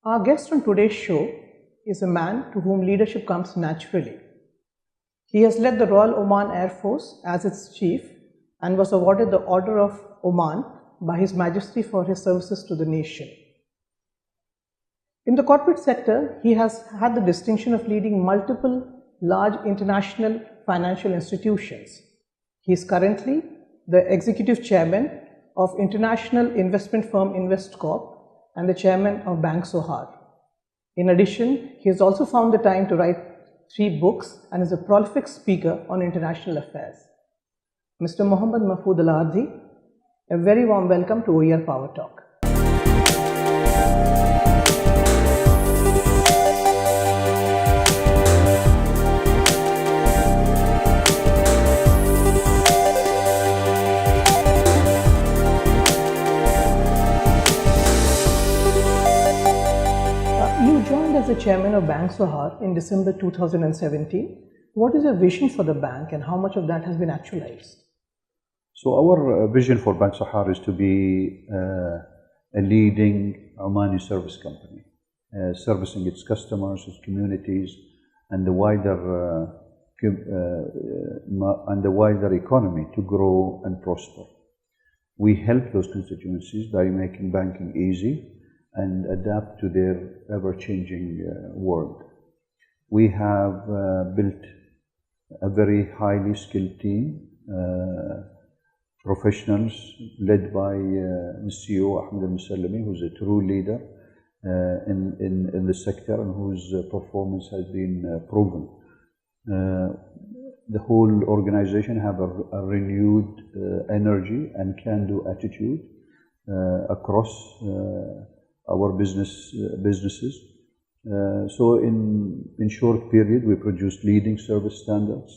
Our guest on today's show is a man to whom leadership comes naturally. He has led the Royal Oman Air Force as its chief and was awarded the Order of Oman by His Majesty for his services to the nation. In the corporate sector, he has had the distinction of leading multiple large international financial institutions. He is currently the executive chairman of international investment firm InvestCorp and the chairman of Bank Sohar. In addition, he has also found the time to write 3 books and is a prolific speaker on international affairs. Mr. Mohammed Mahfoudh Al-Ardhi, a very warm welcome to OER Power Talk. You joined as the chairman of Bank Sohar in December 2017. What is your vision for the bank and how much of that has been actualized? So our vision for Bank Sohar is to be a leading Omani service company, servicing its customers, its communities, and the wider economy to grow and prosper. We help those constituencies by making banking easy and adapt to their ever-changing world. We have built a very highly skilled team, professionals led by CEO Ahmed Al-Musallami, who's a true leader in the sector and whose performance has been proven. The whole organization have a renewed energy and can-do attitude across our businesses. So in short period, we produced leading service standards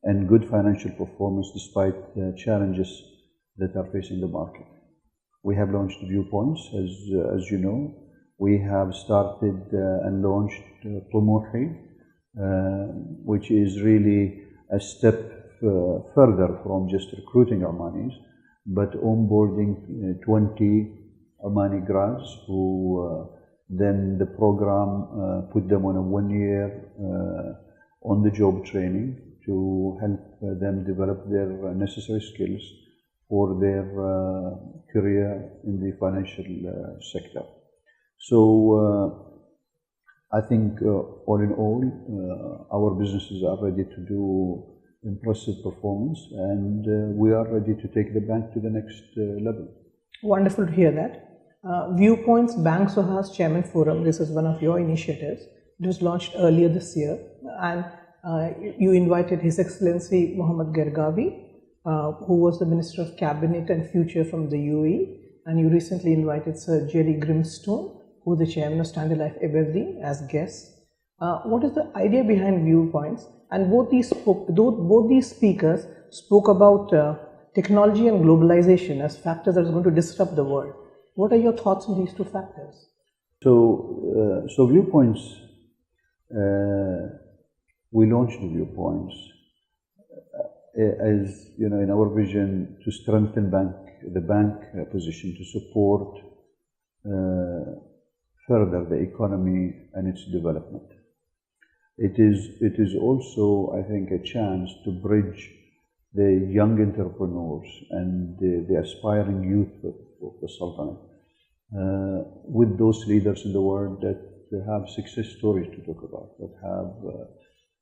and good financial performance despite challenges that are facing the market. We have launched viewpoints, as you know. We have started and launched Tumuhi, which is really a step further from just recruiting Omanis, but onboarding 20 Omani grads who then the program put them on a 1-year on-the-job training to help them develop their necessary skills for their career in the financial sector. So I think all in all, our businesses are ready to do impressive performance, and we are ready to take the bank to the next level. Wonderful to hear that. Viewpoints Bank Sohar's Chairman Forum, this is one of your initiatives. It was launched earlier this year, and you invited His Excellency Mohammed who was the Minister of Cabinet and Future from the UAE, and you recently invited Sir Jerry Grimstone, who is the Chairman of Standard Life Aberdeen, as guests. What is the idea behind Viewpoints? And both these speakers spoke about technology and globalization as factors that are going to disrupt the world. What are your thoughts on these 2 factors? So Viewpoints, we launched the Viewpoints as you know, in our vision to strengthen the bank position, to support further the economy and its development. It is also, I think, a chance to bridge the young entrepreneurs and the aspiring youth of the Sultanate with those leaders in the world that have success stories to talk about, that have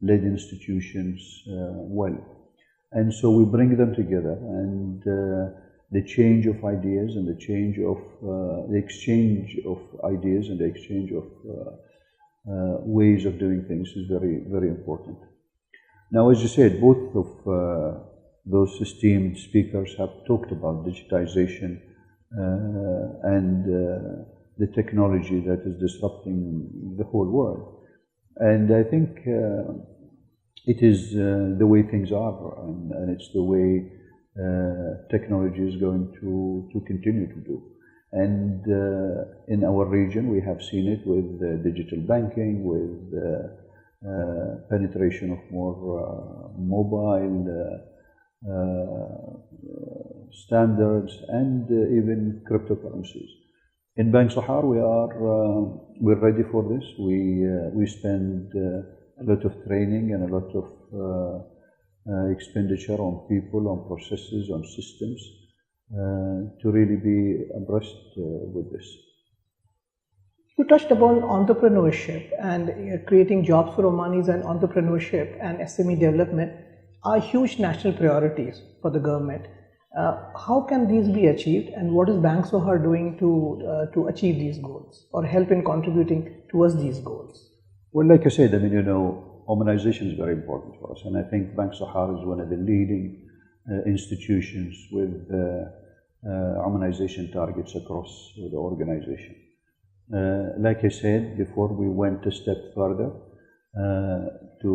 led institutions well. And so we bring them together, and the change of ideas and the exchange of ideas and the exchange of ways of doing things is very, very important. Now, as you said, both of those esteemed speakers have talked about digitization and the technology that is disrupting the whole world. And I think it is the way things are, and it's the way technology is going to continue to do. And in our region, we have seen it with digital banking, with penetration of more mobile standards, and even cryptocurrencies. In Bank Sahar, we're ready for this. We spend a lot of training and a lot of expenditure on people, on processes, on systems to really be abreast with this. You touched upon entrepreneurship and creating jobs for Omanis, and entrepreneurship and SME development are huge national priorities for the government. How can these be achieved, and what is Bank Sahar doing to achieve these goals or help in contributing towards these goals? Well, like I said, I mean, you know, Omanization is very important for us, and I think Bank Sahar is one of the leading institutions with Omanization targets across the organization. Like I said before, we went a step further to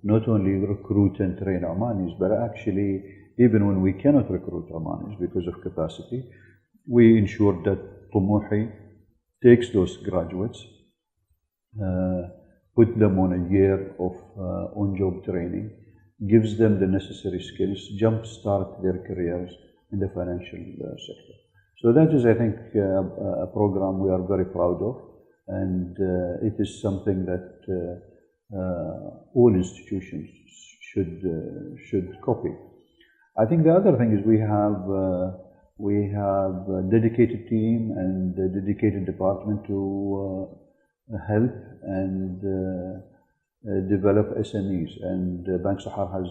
not only recruit and train Omanis, but actually, even when we cannot recruit Omanis because of capacity, we ensure that Tumuhi takes those graduates, put them on a year of on-job training, gives them the necessary skills, jumpstart their careers in the financial sector. So that is, I think, a program we are very proud of, and it is something that all institutions should copy. I think the other thing is we have a dedicated team and a dedicated department to help and develop SMEs, and Bank Sahar has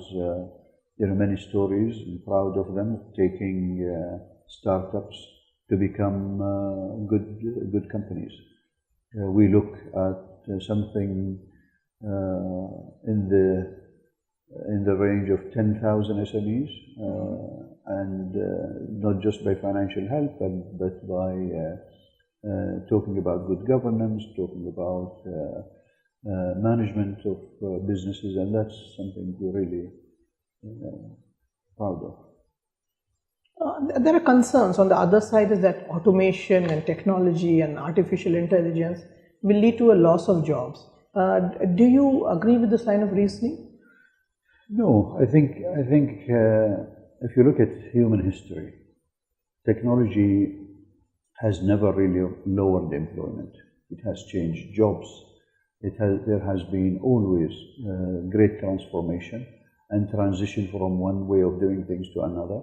many stories. I'm proud of them, taking startups to become good companies. We look at something in the range of 10,000 SMEs, and not just by financial help, but by talking about good governance, talking about management of businesses, and that's something we're really proud of. There are concerns on the other side, is that automation and technology and artificial intelligence will lead to a loss of jobs. Do you agree with this line of reasoning? No, I think if you look at human history, technology has never really lowered employment. It has changed jobs. There has been always great transformation and transition from one way of doing things to another.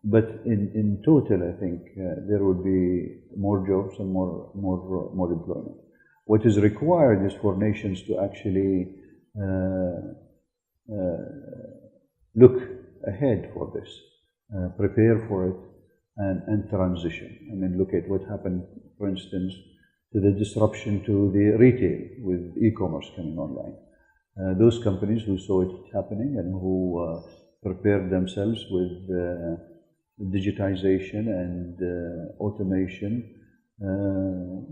But in total, I think there would be more jobs and more employment. What is required is for nations to actually look ahead for this, prepare for it, and transition. I mean, look at what happened, for instance, to the disruption to the retail with e-commerce coming online. Those companies who saw it happening and who prepared themselves with digitization and automation,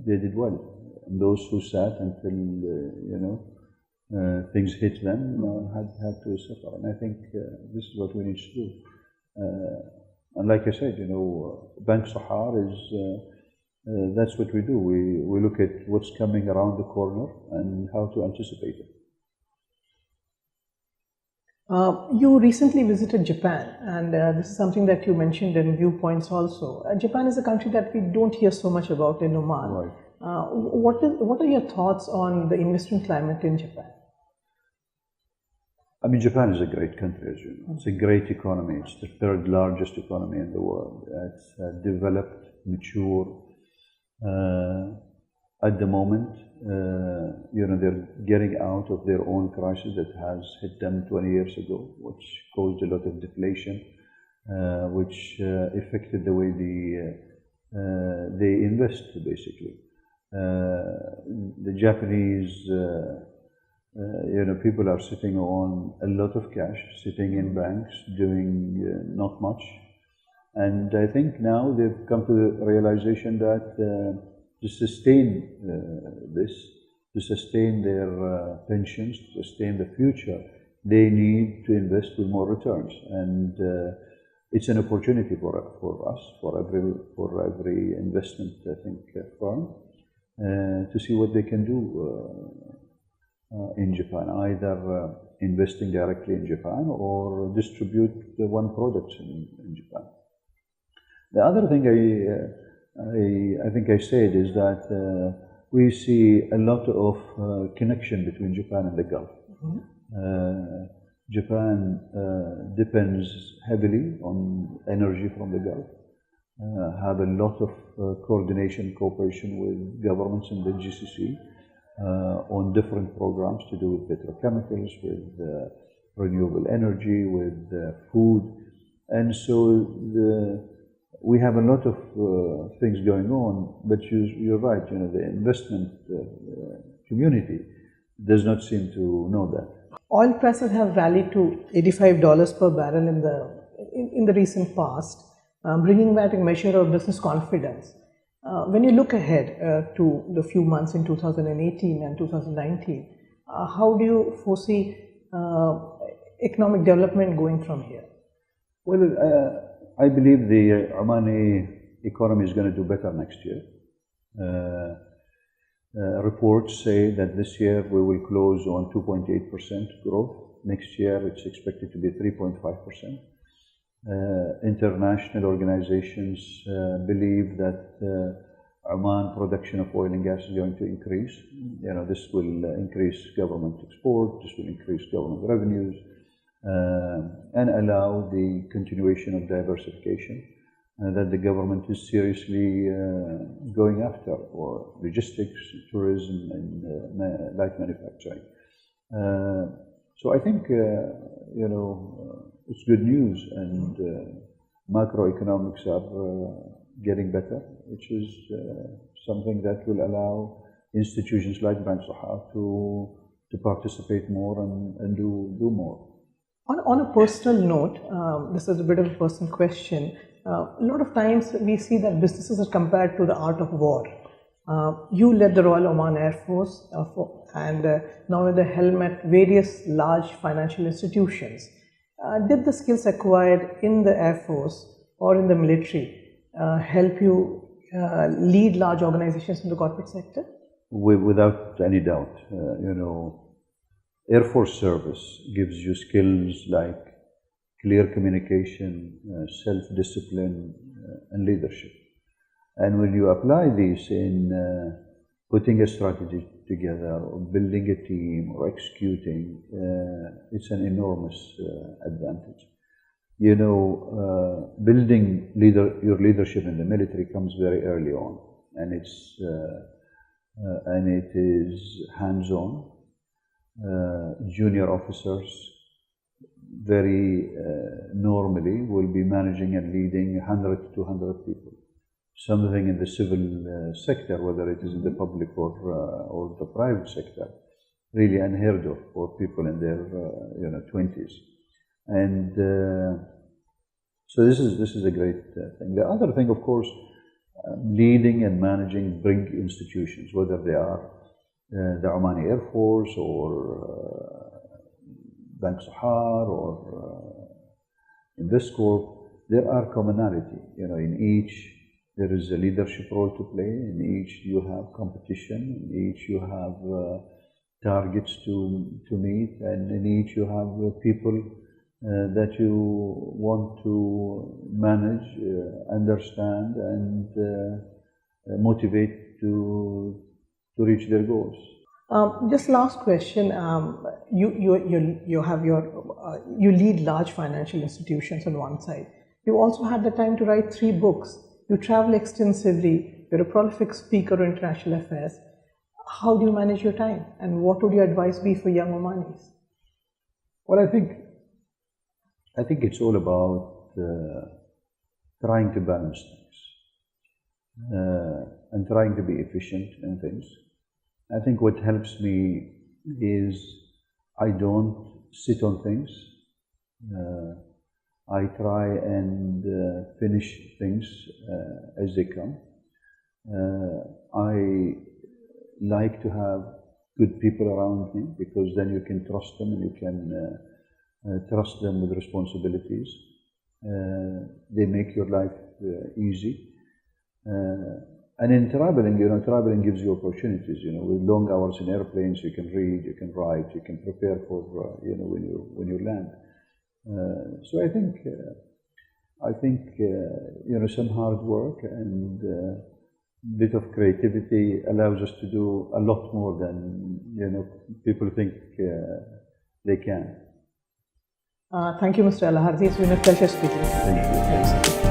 they did well. And those who sat until things hit them had to suffer. And I think this is what we need to do. And like I said, Bank Sahar is that's what we do. We look at what's coming around the corner and how to anticipate it. You recently visited Japan, and this is something that you mentioned in Viewpoints also. Japan is a country that we don't hear so much about in Oman. Right. What are your thoughts on the investment climate in Japan? I mean, Japan is a great country, as you know. It's a great economy. It's the third largest economy in the world. It's developed, mature. At the moment, they're getting out of their own crisis that has hit them 20 years ago, which caused a lot of deflation, which affected the way they invest, basically. The Japanese, people are sitting on a lot of cash, sitting in banks, doing not much. And I think now they've come to the realization that to sustain this, to sustain their pensions, to sustain the future, they need to invest with more returns. And it's an opportunity for us, for every investment, I think, firm, to see what they can do in Japan, either investing directly in Japan or distribute the one products in Japan. The other thing I think I said is that we see a lot of connection between Japan and the Gulf. Japan depends heavily on energy from the Gulf, have a lot of coordination, cooperation with governments in the GCC on different programs to do with petrochemicals, with renewable energy, with food. And so we have a lot of things going on, but you're right, the investment community does not seem to know that. Oil prices have rallied to $85 per barrel in the recent past, bringing back a measure of business confidence. When you look ahead to the few months in 2018 and 2019, how do you foresee economic development going from here? Well, I believe the Omani economy is going to do better next year. Reports say that this year we will close on 2.8% growth. Next year it's expected to be 3.5%. International organizations believe that Oman production of oil and gas is going to increase. This will increase government export, this will increase government revenues, and allow the continuation of diversification that the government is seriously going after, for logistics, tourism, and light manufacturing. So I think it's good news, and macroeconomics are getting better, which is something that will allow institutions like Bank Sahab to participate more and do more. On a personal note, this is a bit of a personal question. A lot of times we see that businesses are compared to the art of war. You led the Royal Oman Air Force and now with the helm at various large financial institutions. Did the skills acquired in the Air Force or in the military help you lead large organizations in the corporate sector? Without any doubt. Air Force service gives you skills like clear communication, self-discipline, and leadership. And when you apply these in putting a strategy together, or building a team, or executing, it's an enormous advantage. Building your leadership in the military comes very early on, and it is hands-on. Junior officers very normally will be managing and leading 100 to 200 people. Something in the civil sector, whether it is in the public or the private sector, really unheard of for people in their 20s. And so this is a great thing. The other thing, of course, leading and managing big institutions, whether they are the Omani Air Force or Bank Sahar or Investcorp, there are commonality. In each there is a leadership role to play. In each you have competition. In each you have targets to meet, and in each you have people that you want to manage, understand, and motivate to reach their goals. Just last question. You lead large financial institutions on one side. You also had the time to write 3 books. You travel extensively. You're a prolific speaker on international affairs. How do you manage your time, and what would your advice be for young Omanis? Well, I think it's all about trying to balance things and trying to be efficient in things. I think what helps me is I don't sit on things. I try and finish things as they come. I like to have good people around me, because then you can trust them and you can trust them with responsibilities. They make your life easy. And in traveling, traveling gives you opportunities. With long hours in airplanes, you can read, you can write, you can prepare for when you land. So I think I think some hard work and bit of creativity allows us to do a lot more than people think they can. Thank you, Mr. Al-Ardhi. It's been a pleasure speaking. Thank you.